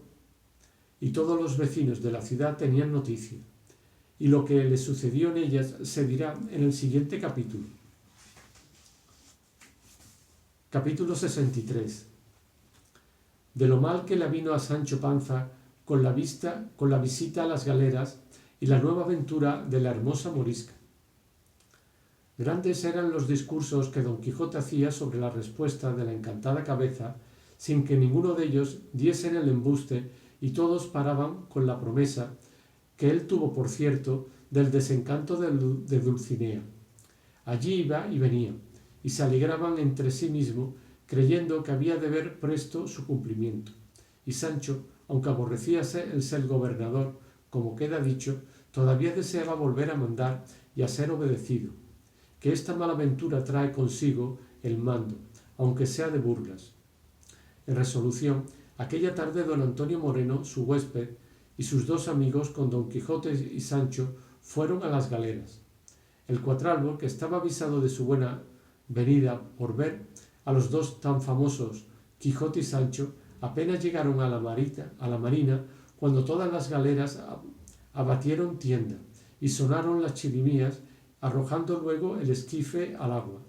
y todos los vecinos de la ciudad tenían noticia, y lo que le sucedió en ellas se dirá en el siguiente capítulo. Capítulo 63. De lo mal que le vino a Sancho Panza con la visita a las galeras y la nueva aventura de la hermosa morisca. Grandes eran los discursos que don Quijote hacía sobre la respuesta de la encantada cabeza, sin que ninguno de ellos diesen el embuste, y todos paraban con la promesa, que él tuvo por cierto, del desencanto de Dulcinea. Allí iba y venía, y se alegraban entre sí mismo, creyendo que había de ver presto su cumplimiento. Y Sancho, aunque aborrecía el ser gobernador, como queda dicho, todavía deseaba volver a mandar y a ser obedecido, que esta mala aventura trae consigo el mando, aunque sea de burlas. En resolución, aquella tarde don Antonio Moreno, su huésped, y sus dos amigos con don Quijote y Sancho fueron a las galeras. El cuatralbo, que estaba avisado de su buena venida por ver a los dos tan famosos Quijote y Sancho, apenas llegaron a la marina cuando todas las galeras abatieron tienda y sonaron las chirimías, arrojando luego el esquife al agua,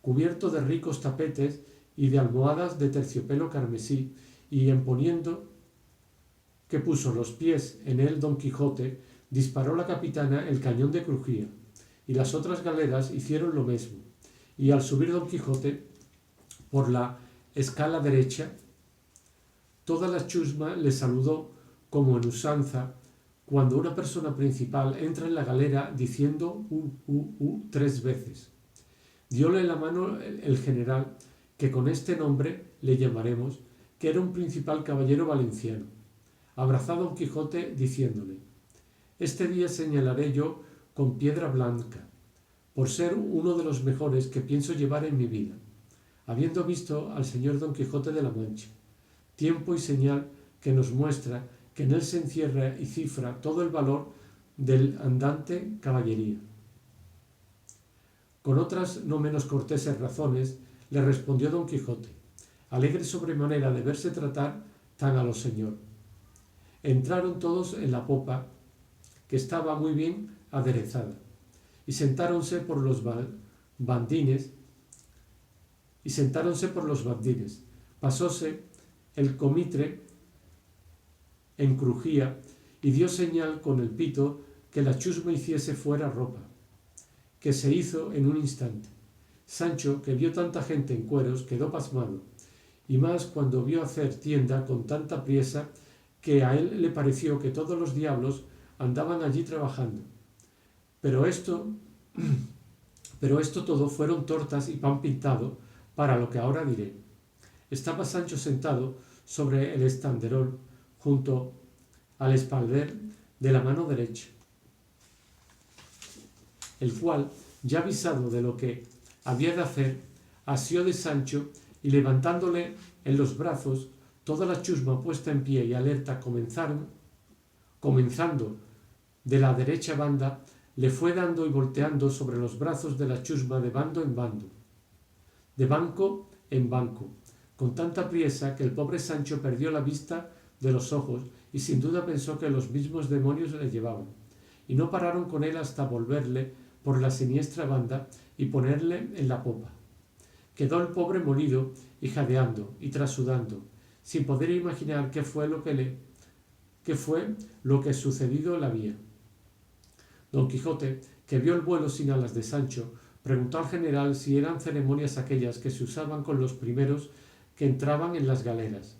cubierto de ricos tapetes y de almohadas de terciopelo carmesí, y en poniendo que puso los pies en él don Quijote, disparó la capitana el cañón de crujía, y las otras galeras hicieron lo mismo, y al subir don Quijote por la escala derecha, toda la chusma le saludó como en usanza cuando una persona principal entra en la galera diciendo tres veces. Diole la mano el general, que con este nombre le llamaremos, que era un principal caballero valenciano. Abrazó a don Quijote diciéndole: este día señalaré yo con piedra blanca, por ser uno de los mejores que pienso llevar en mi vida, habiendo visto al señor don Quijote de la Mancha, tiempo y señal que nos muestra que en él se encierra y cifra todo el valor del andante caballería. Con otras no menos corteses razones le respondió don Quijote, alegre sobremanera de verse tratar tan a lo señor. Entraron todos en la popa, que estaba muy bien aderezada, y sentáronse por los bandines. Pasóse el comitre en crujía y dio señal con el pito que la chusma hiciese fuera ropa, que se hizo en un instante. Sancho, que vio tanta gente en cueros, quedó pasmado, y más cuando vio hacer tienda con tanta priesa que a él le pareció que todos los diablos andaban allí trabajando. Pero esto todo fueron tortas y pan pintado, para lo que ahora diré. Estaba Sancho sentado sobre el estanderol, junto al espalder de la mano derecha, el cual, ya avisado de lo que había de hacer, asió de Sancho y levantándole en los brazos, toda la chusma puesta en pie y alerta comenzando de la derecha banda, le fue dando y volteando sobre los brazos de la chusma de bando en bando, de banco en banco, con tanta priesa que el pobre Sancho perdió la vista de los ojos y sin duda pensó que los mismos demonios le llevaban, y no pararon con él hasta volverle por la siniestra banda y ponerle en la popa. Quedó el pobre molido y jadeando y trasudando, sin poder imaginar qué fue lo que sucedido le había. Don Quijote, que vio el vuelo sin alas de Sancho, preguntó al general si eran ceremonias aquellas que se usaban con los primeros que entraban en las galeras,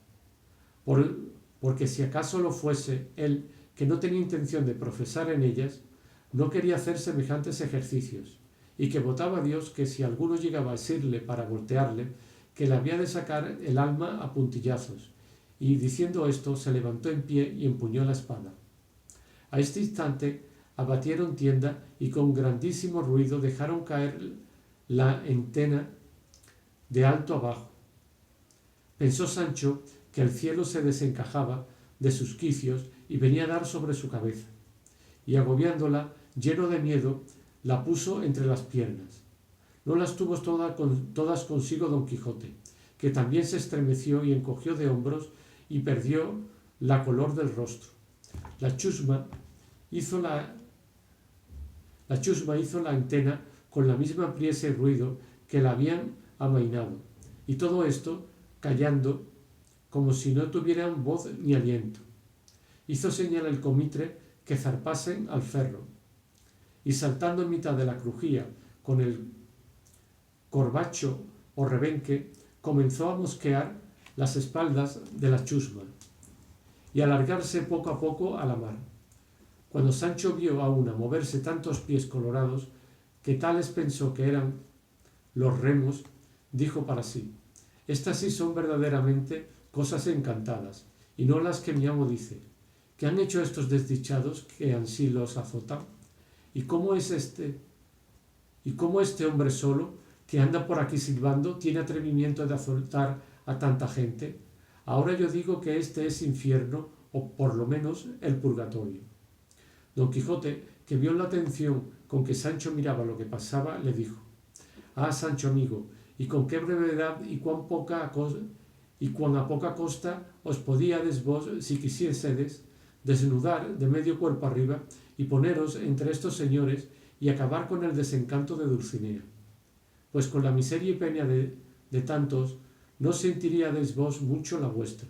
porque si acaso lo fuese él, que no tenía intención de profesar en ellas, no quería hacer semejantes ejercicios, y que votaba a Dios que si alguno llegaba a asirle para voltearle, que le había de sacar el alma a puntillazos, y diciendo esto se levantó en pie y empuñó la espada. A este instante abatieron tienda y con grandísimo ruido dejaron caer la entena de alto abajo. Pensó Sancho que el cielo se desencajaba de sus quicios y venía a dar sobre su cabeza, y agobiándola, lleno de miedo, la puso entre las piernas. No las tuvo todas consigo don Quijote, que también se estremeció y encogió de hombros y perdió la color del rostro. La chusma hizo la antena con la misma priesa y ruido que la habían amainado, y todo esto callando como si no tuvieran voz ni aliento. Hizo señal al comitre que zarpasen al ferro, y saltando en mitad de la crujía con el corbacho o rebenque, comenzó a mosquear las espaldas de la chusma y alargarse poco a poco a la mar. Cuando Sancho vio a una moverse tantos pies colorados, que tales pensó que eran los remos, dijo para sí: estas sí son verdaderamente cosas encantadas, y no las que mi amo dice. ¿Qué han hecho estos desdichados que ansí los azotan? ¿Y cómo este hombre solo, que anda por aquí silbando, tiene atrevimiento de azotar a tanta gente? Ahora yo digo que este es infierno, o por lo menos el purgatorio. Don Quijote, que vio la atención con que Sancho miraba lo que pasaba, le dijo: ah, Sancho amigo, y con qué brevedad y cuán a poca costa os podíades vos, si quisiésedes, desnudar de medio cuerpo arriba y poneros entre estos señores y acabar con el desencanto de Dulcinea. Pues con la miseria y pena de tantos no sentiríades vos mucho la vuestra,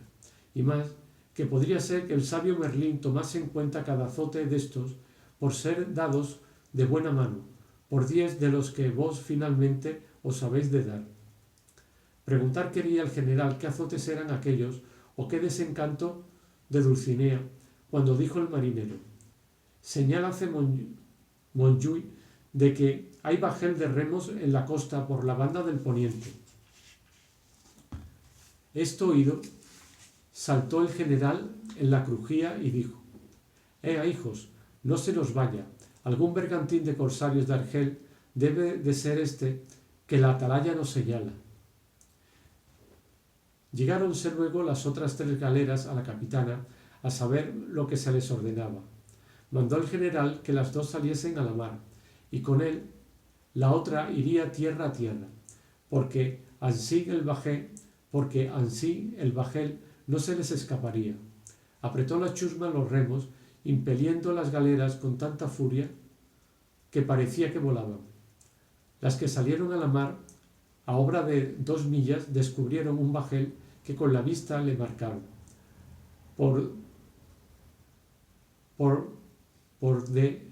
y más que podría ser que el sabio Merlín tomase en cuenta cada azote de estos por ser dados de buena mano, por 10 de los que vos finalmente os habéis de dar. Preguntar quería el general qué azotes eran aquellos o qué desencanto de Dulcinea, cuando dijo el marinero: señal hace Monjuy de que hay bajel de remos en la costa por la banda del poniente. Esto oído, saltó el general en la crujía y dijo: hijos, no se nos vaya, algún bergantín de corsarios de Argel debe de ser este que la atalaya nos señala. Llegáronse luego las otras 3 galeras a la capitana a saber lo que se les ordenaba. Mandó el general que las 2 saliesen a la mar, y con él la otra iría tierra a tierra, porque ansí el bajel no se les escaparía. Apretó la chusma los remos, impeliendo las galeras con tanta furia que parecía que volaban. Las que salieron a la mar, a obra de 2 millas, descubrieron un bajel que con la vista le marcaron por de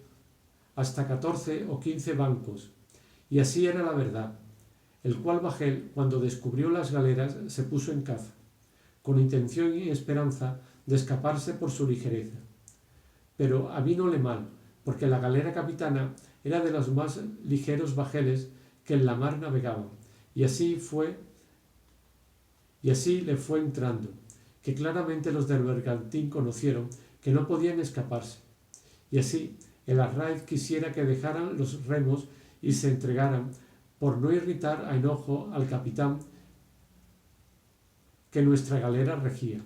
hasta 14 o 15 bancos, y así era la verdad, el cual bajel, cuando descubrió las galeras, se puso en caza, con intención y esperanza de escaparse por su ligereza. Pero avínole mal, porque la galera capitana era de los más ligeros bajeles que en la mar navegaban, y así le fue entrando, que claramente los del bergantín conocieron que no podían escaparse, y así el arraiz quisiera que dejaran los remos y se entregaran, por no irritar a enojo al capitán que nuestra galera regía.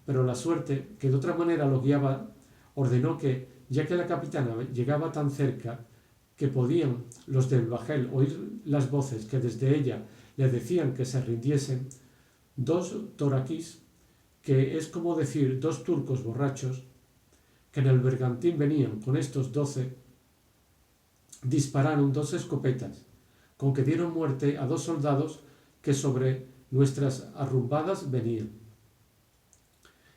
Pero la suerte, que de otra manera lo guiaba, ordenó que, ya que la capitana llegaba tan cerca que podían los del bajel oír las voces que desde ella le decían que se rindiesen, 2 toraquís, que es como decir 2 turcos borrachos, que en el bergantín venían con estos 12, dispararon 2 escopetas, con que dieron muerte a 2 soldados que sobre nuestras arrumbadas venían.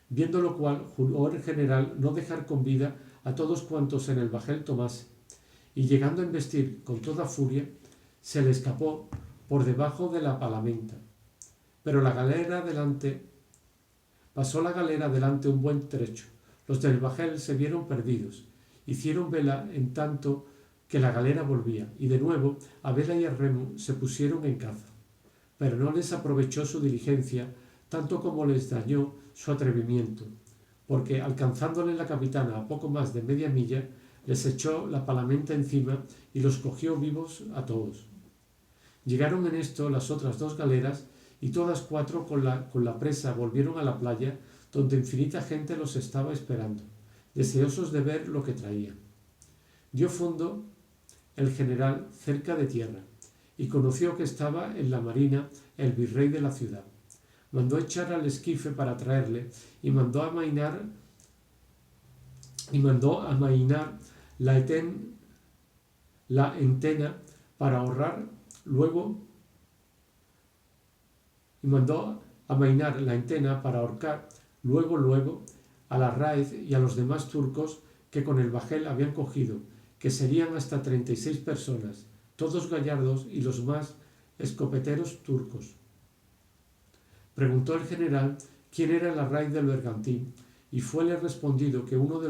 Viendo lo cual, juró el general no dejar con vida a todos cuantos en el bajel tomase, y llegando a embestir con toda furia, se le escapó por debajo de la palamenta. Pero pasó la galera delante un buen trecho. Los del bajel se vieron perdidos, hicieron vela en tanto que la galera volvía, y de nuevo a vela y a remo se pusieron en caza. Pero no les aprovechó su diligencia, tanto como les dañó su atrevimiento, porque alcanzándole la capitana a poco más de media milla, les echó la palamenta encima y los cogió vivos a todos. Llegaron en esto las otras 2 galeras, y todas 4 con la presa volvieron a la playa, donde infinita gente los estaba esperando, deseosos de ver lo que traían. Dio fondo el general cerca de tierra, y conoció que estaba en la marina el virrey de la ciudad. Mandó echar al esquife para traerle, y mandó amainar la entena para ahorrar luego y mandó amainar la entena para ahorcar luego a Larráez y a los demás turcos que con el bajel habían cogido, que serían hasta 36 personas, todos gallardos y los más escopeteros turcos. Preguntó el general quién era Larráez del bergantín, y fuele respondido por uno de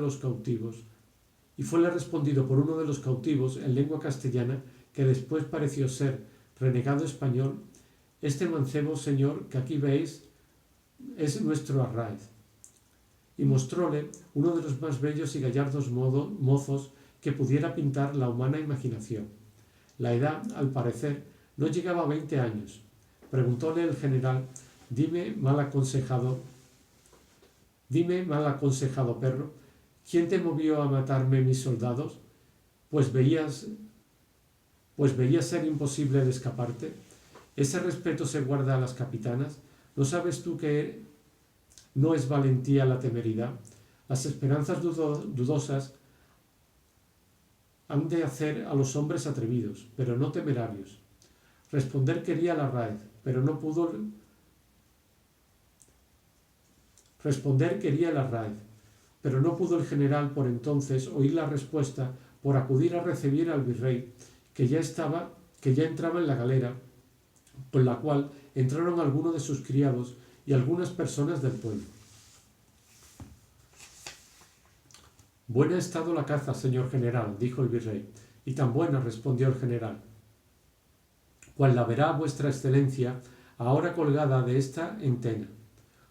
los cautivos en lengua castellana, que después pareció ser renegado español: este mancebo, señor, que aquí veis, es nuestro Larráez. Y mostróle uno de los más bellos y gallardos mozos que pudiera pintar la humana imaginación. La edad, al parecer, no llegaba a 20 años. Preguntóle el general: dime, mal aconsejado perro, ¿quién te movió a matarme mis soldados? Pues veías ser imposible de escaparte. Ese respeto se guarda a las capitanas. ¿No sabes tú que no es valentía la temeridad? Las esperanzas dudosas han de hacer a los hombres atrevidos, pero no temerarios. Responder quería Larráez, pero no pudo el general por entonces oír la respuesta, por acudir a recibir al virrey, que ya entraba en la galera, con la cual entraron algunos de sus criados y algunas personas del pueblo. Buena ha estado la caza, señor general, dijo el virrey. Y tan buena, respondió el general, cual la verá vuestra excelencia ahora colgada de esta entena.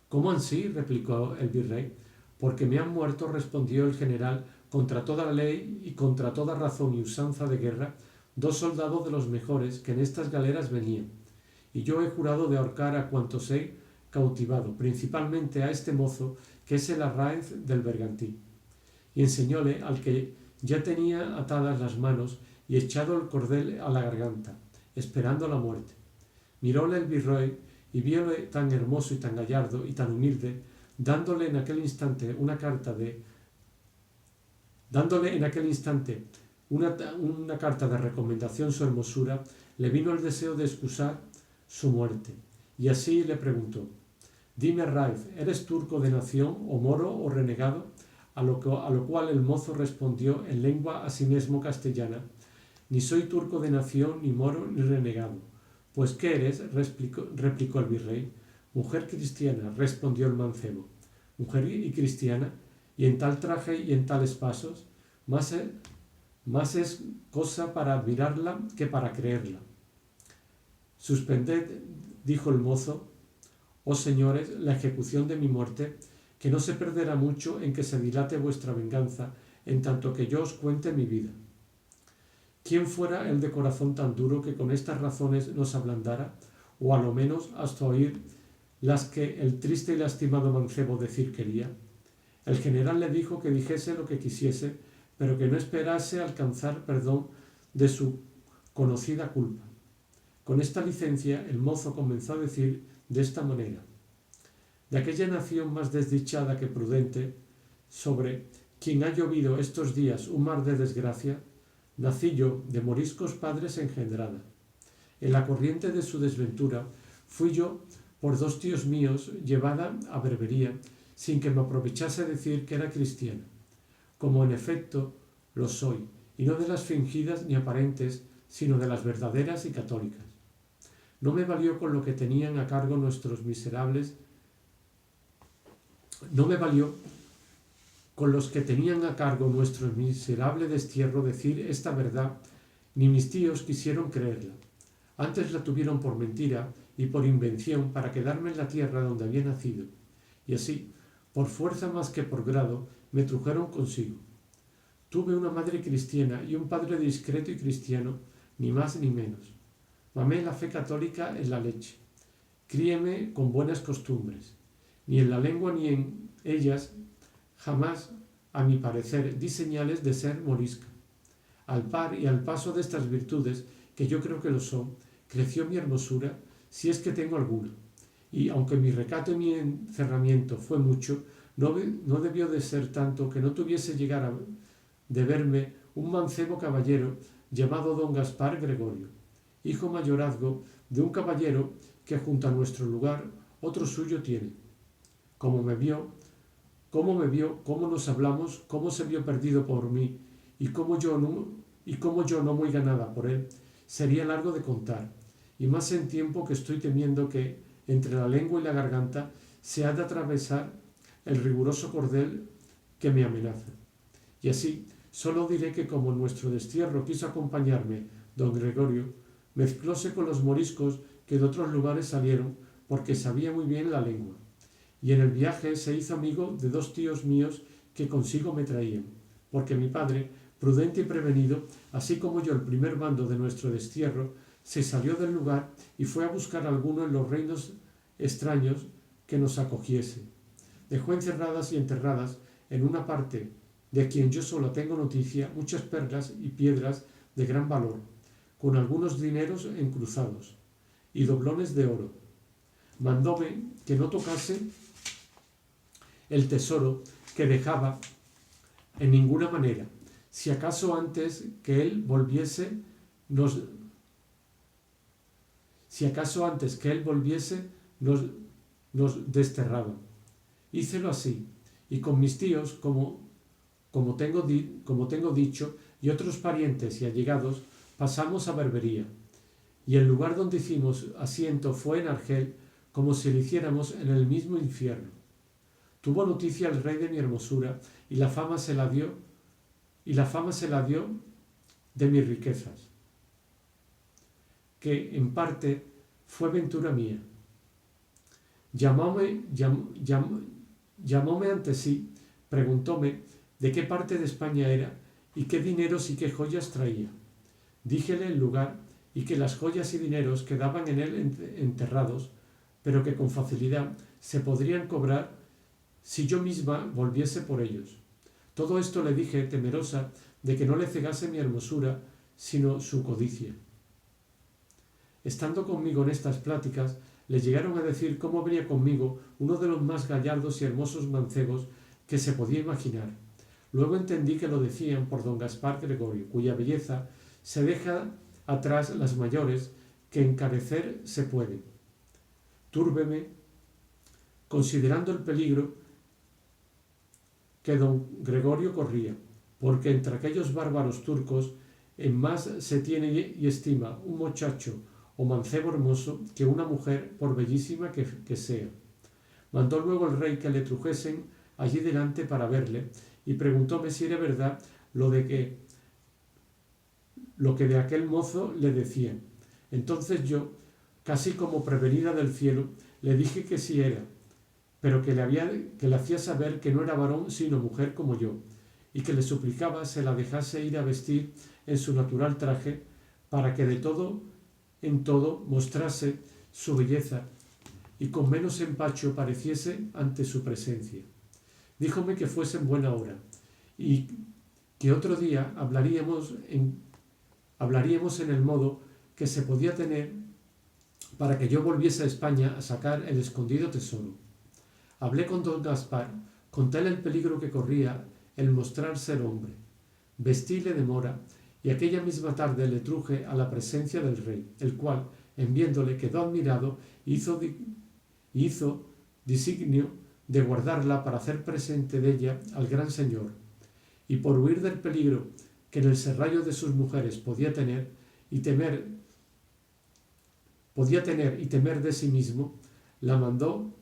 ¿Cómo ansí?, replicó el virrey. Porque me han muerto, respondió el general, contra toda ley y contra toda razón y usanza de guerra, 2 soldados de los mejores que en estas galeras venían. Y yo he jurado de ahorcar a cuantos he cautivado, principalmente a este mozo, que es el Larráez del bergantín. Y enseñóle al que ya tenía atadas las manos y echado el cordel a la garganta, esperando la muerte. Miróle el virrey y vióle tan hermoso y tan gallardo y tan humilde, dándole en aquel instante una carta de recomendación su hermosura, le vino el deseo de excusar su muerte. Y así le preguntó: dime, Larráez, ¿eres turco de nación, o moro, o renegado? A lo cual el mozo respondió en lengua asimismo castellana: ni soy turco de nación, ni moro, ni renegado. Pues ¿qué eres?, replicó el virrey. Mujer cristiana, respondió el mancebo. Mujer y cristiana, y en tal traje y en tales pasos, más es cosa para admirarla que para creerla. Suspended, dijo el mozo, oh señores, la ejecución de mi muerte, que no se perderá mucho en que se dilate vuestra venganza, en tanto que yo os cuente mi vida. ¿Quién fuera el de corazón tan duro que con estas razones nos ablandara, o a lo menos hasta oír las que el triste y lastimado mancebo decir quería? El general le dijo que dijese lo que quisiese, pero que no esperase alcanzar perdón de su conocida culpa. Con esta licencia el mozo comenzó a decir de esta manera: de aquella nación más desdichada que prudente, sobre quien ha llovido estos días un mar de desgracia, nací yo, de moriscos padres engendrada. En la corriente de su desventura fui yo por 2 tíos míos llevada a berbería, sin que me aprovechase decir que era cristiana, como en efecto lo soy, y no de las fingidas ni aparentes, sino de las verdaderas y católicas. No me valió con lo que tenían a cargo nuestros miserables con los que tenían a cargo nuestro miserable destierro decir esta verdad, ni mis tíos quisieron creerla. Antes la tuvieron por mentira y por invención para quedarme en la tierra donde había nacido, y así, por fuerza más que por grado, me trujeron consigo. Tuve una madre cristiana y un padre discreto y cristiano, ni más ni menos. Mamé la fe católica en la leche. Críeme con buenas costumbres. Ni en la lengua ni en ellas jamás, a mi parecer, di señales de ser morisca. Al par y al paso de estas virtudes, que yo creo que lo son, creció mi hermosura, si es que tengo alguna. Y aunque mi recato y mi encerramiento fue mucho, no debió de ser tanto que no tuviese llegar de verme un mancebo caballero llamado don Gaspar Gregorio, hijo mayorazgo de un caballero que junto a nuestro lugar otro suyo tiene. Cómo me vio, cómo nos hablamos, cómo se vio perdido por mí y cómo yo no muy ganada por él, sería largo de contar, y más en tiempo que estoy temiendo que entre la lengua y la garganta se ha de atravesar el riguroso cordel que me amenaza. Y así, solo diré que como en nuestro destierro quiso acompañarme don Gregorio, mezclóse con los moriscos que de otros lugares salieron porque sabía muy bien la lengua. Y en el viaje se hizo amigo de 2 tíos míos que consigo me traían, porque mi padre, prudente y prevenido, así como yo el primer bando de nuestro destierro, se salió del lugar y fue a buscar alguno en los reinos extraños que nos acogiese. Dejó encerradas y enterradas en una parte de quien yo solo tengo noticia muchas perlas y piedras de gran valor, con algunos dineros encruzados y doblones de oro. Mandóme que no tocase el tesoro que dejaba en ninguna manera, si acaso antes que él volviese nos desterraban. Hícelo así, y con mis tíos, como tengo dicho, y otros parientes y allegados, pasamos a Berbería, y el lugar donde hicimos asiento fue en Argel, como si lo hiciéramos en el mismo infierno. Tuvo noticia el rey de mi hermosura, y la fama se la dio de mis riquezas, que en parte fue ventura mía. Llamóme ante sí, preguntóme de qué parte de España era y qué dineros y qué joyas traía. Díjele el lugar y que las joyas y dineros quedaban en él enterrados, pero que con facilidad se podrían cobrar si yo misma volviese por ellos. Todo esto le dije temerosa de que no le cegase mi hermosura, sino su codicia. Estando conmigo en estas pláticas, le llegaron a decir cómo venía conmigo uno de los más gallardos y hermosos mancebos que se podía imaginar. Luego entendí que lo decían por don Gaspar Gregorio, cuya belleza se deja atrás las mayores que encarecer se pueden. Túrbeme, considerando el peligro que don Gregorio corría, porque entre aquellos bárbaros turcos en más se tiene y estima un muchacho o mancebo hermoso que una mujer, por bellísima que sea. Mandó luego el rey que le trujesen allí delante para verle, y preguntóme si era verdad lo que de aquel mozo le decían. Entonces yo, casi como prevenida del cielo, le dije que sí era, pero que le hacía saber que no era varón sino mujer como yo, y que le suplicaba se la dejase ir a vestir en su natural traje, para que de todo en todo mostrase su belleza y con menos empacho pareciese ante su presencia. Díjome que fuese en buena hora y que otro día hablaríamos en el modo que se podía tener para que yo volviese a España a sacar el escondido tesoro. Hablé con don Gaspar, contéle el peligro que corría el mostrarse el hombre. Vestíle de mora, y aquella misma tarde le truje a la presencia del rey, el cual, en viéndole, quedó admirado y hizo designio de guardarla para hacer presente de ella al gran señor, y por huir del peligro que en el serrallo de sus mujeres podía tener y temer de sí mismo, la mandó